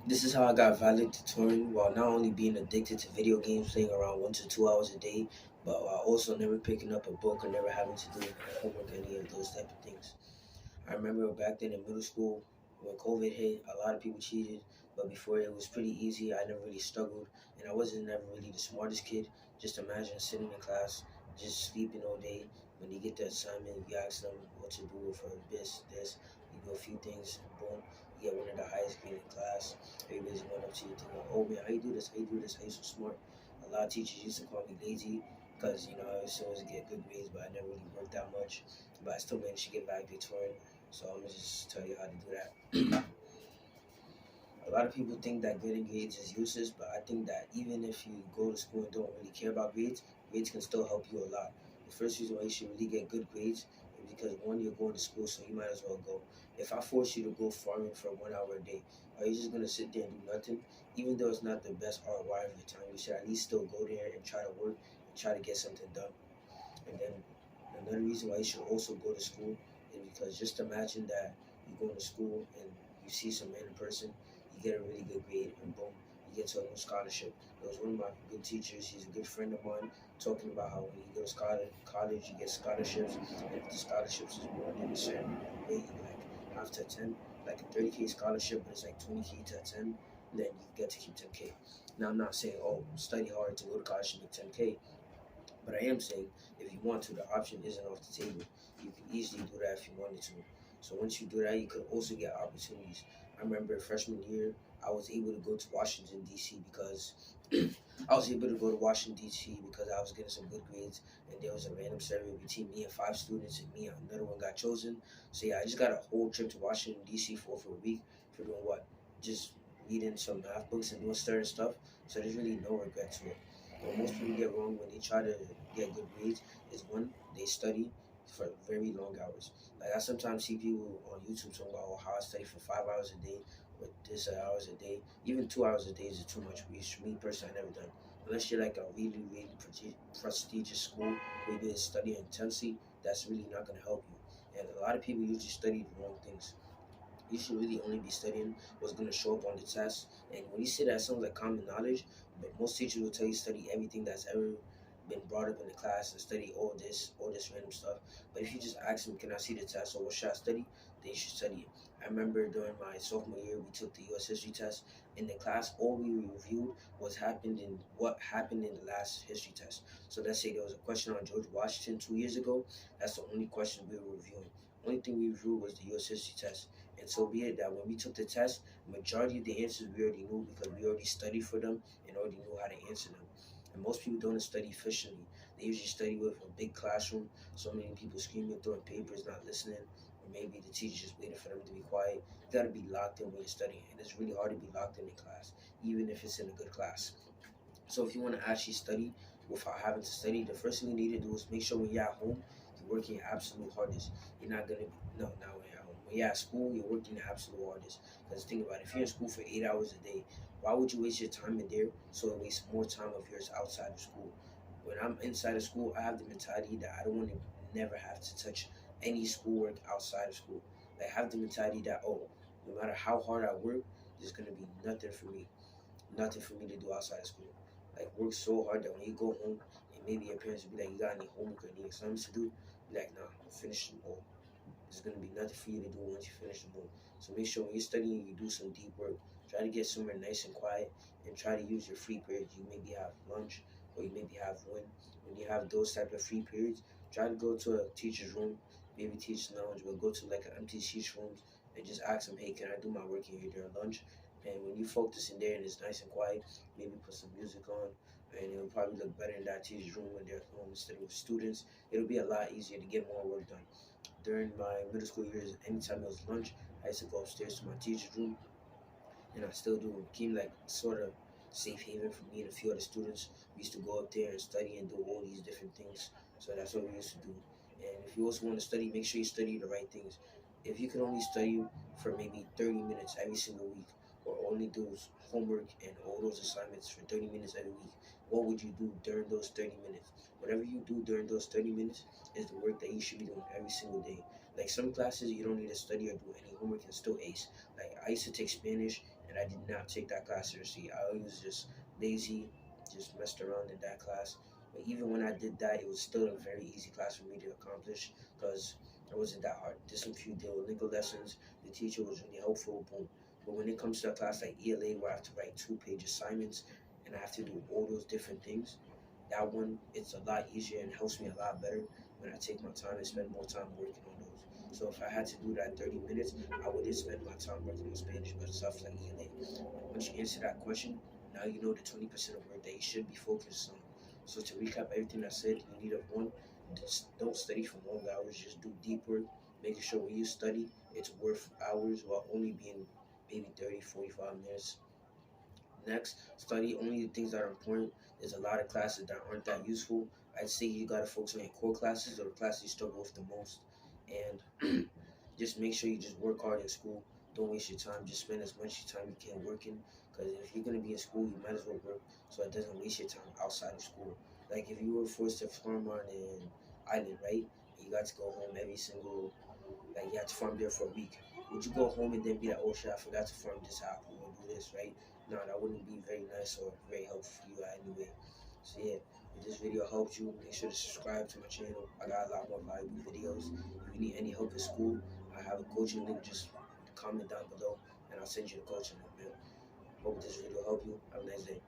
This is how I got valedictorian while not only being addicted to video games, playing around 1 to 2 hours a day, but while also never picking up a book or never having to do homework, any of those type of things. I remember back then in middle school when COVID hit, a lot of people cheated, but before it was pretty easy. I never really struggled, and I wasn't never really the smartest kid. Just imagine sitting in class, just sleeping all day. When you get the assignment, you ask them what to do for this. You do a few things, and boom, you get one of the highest grade in class. Everybody's going up to you thinking, "Oh man, how you do this? How you do this? How you so smart?" A lot of teachers used to call me lazy because I was always get good grades, but I never really worked that much. But I still managed to get valedictorian. So I'm gonna just tell you how to do that. A lot of people think that getting grades is useless, but I think that even if you go to school and don't really care about grades, grades can still help you a lot. The first reason why you should really get good grades is because one, you're going to school, so you might as well go. If I force you to go farming for 1 hour a day, are you just gonna sit there and do nothing? Even though it's not the best ROI of your time, you should at least still go there and try to work and try to get something done. And then another reason why you should also go to school is because just imagine that you go to school and you see some random person, you get a really good grade, and boom, you get to a new scholarship. It was one of my good teachers. He's a good friend of mine, talking about how when you go to college, you get scholarships, and if the scholarships is more than a certain rate, you like have to attend, like a 30K scholarship, but it's like 20K to attend, then you get to keep 10K. Now I'm not saying, oh, study hard to go to college and make 10K, but I am saying, if you want to, the option isn't off the table. You can easily do that if you wanted to. So once you do that, you could also get opportunities. I remember freshman year, I was able to go to Washington D.C. because I was able to go to Washington D.C. because I was getting some good grades, and there was a random survey between me and 5 students, and me and another one got chosen. So yeah, I just got a whole trip to Washington D.C. for a week for doing what? Just reading some math books and doing certain stuff. So there's really no regret to it. What most people get wrong when they try to get good grades is one, they study for very long hours. Like I sometimes see people on YouTube talking about, oh, how I study for 5 hours a day, or this hours a day. Even 2 hours a day is too much. Which me personally, I never done. Unless you're like a really, really prestigious school where you need to study intensely, that's really not gonna help you. And a lot of people usually study the wrong things. You should really only be studying what's going to show up on the test. And when you say that, it sounds like common knowledge, but most teachers will tell you study everything that's ever been brought up in the class and study all this random stuff. But if you just ask them, can I see the test or what should I study? Then you should study it. I remember during my sophomore year, we took the U.S. history test. In the class, all we reviewed was happened in what happened in the last history test. So let's say there was a question on George Washington 2 years ago. That's the only question we were reviewing. Only thing we reviewed was the U.S. history test. And so be it that when we took the test, majority of the answers we already knew because we already studied for them and already knew how to answer them. And most people don't study efficiently. They usually study with a big classroom, so many people screaming, throwing papers, not listening, or maybe the teacher just waiting for them to be quiet. You gotta be locked in when you're studying, and it's really hard to be locked in class, even if it's in a good class. So if you want to actually study without having to study, the first thing you need to do is make sure when you're at home, you're working your absolute hardest. You're not gonna no, not when you're at home. When you're at school, you're working your absolute hardest. Because think about it, if you're in school for 8 hours a day, why would you waste your time in there so it wastes more time of yours outside of school? When I'm inside of school, I have the mentality that I don't want to never have to touch any schoolwork outside of school. Like I have the mentality that no matter how hard I work, there's gonna be nothing for me to do outside of school. Like work so hard that when you go home and maybe your parents will be like, you got any homework or any assignments to do? Be like, nah, finish them all. There's gonna be nothing for you to do once you finish them all. So make sure when you're studying, you do some deep work. Try to get somewhere nice and quiet, and try to use your free periods. You maybe have lunch, or you maybe have when you have those type of free periods. Try to go to a teacher's room, maybe teacher's lounge, or go to like an empty teacher's rooms and just ask them, hey, can I do my work in here during lunch? And when you focus in there and it's nice and quiet, maybe put some music on, and it'll probably look better in that teacher's room when they're at home instead of with students. It'll be a lot easier to get more work done. During my middle school years, anytime it was lunch, I used to go upstairs to my teacher's room, and I still do. It became like sort of safe haven for me and a few other students. We used to go up there and study and do all these different things. So that's what we used to do. And if you also want to study, make sure you study the right things. If you could only study for maybe 30 minutes every single week, or only do homework and all those assignments for 30 minutes every week, what would you do during those 30 minutes? Whatever you do during those 30 minutes is the work that you should be doing every single day. Like some classes, you don't need to study or do any homework and still ace. Like I used to take Spanish, and I did not take that class seriously. I was just lazy, just messed around in that class. But even when I did that, it was still a very easy class for me to accomplish because it wasn't that hard. Just some few Duolingo lessons. The teacher was really helpful. Boom. But when it comes to a class like ELA, where I have to write 2-page assignments and I have to do all those different things, that one it's a lot easier and helps me a lot better when I take my time and spend more time working on those. So if I had to do that 30 minutes, I wouldn't spend my time working on Spanish, but stuff like ELA. Once you answer that question, now you know the 20% of work that you should be focused on. So to recap everything I said, you need a one, just don't study for long hours, just do deep work, making sure when you study, it's worth hours while only being maybe 30, 45 minutes. Next, study only the things that are important. There's a lot of classes that aren't that useful. I'd say you gotta focus on your core classes or the classes you struggle with the most. And just make sure you just work hard in school. Don't waste your time. Just spend as much time you can working. Because if you're gonna be in school, you might as well work so it doesn't waste your time outside of school. Like if you were forced to farm on an island, right? You got to go home every single like you had to farm there for a week. Would you go home and then be like, oh shit, I forgot to farm this apple or do this, right? No, that wouldn't be very nice or very helpful for you anyway. So yeah, if this video helped you, make sure to subscribe to my channel. I got a lot more valuable videos. If you need any help in school, I have a coaching link. Just comment down below and I'll send you the coaching link, man. Hope this video helped you. Have a nice day.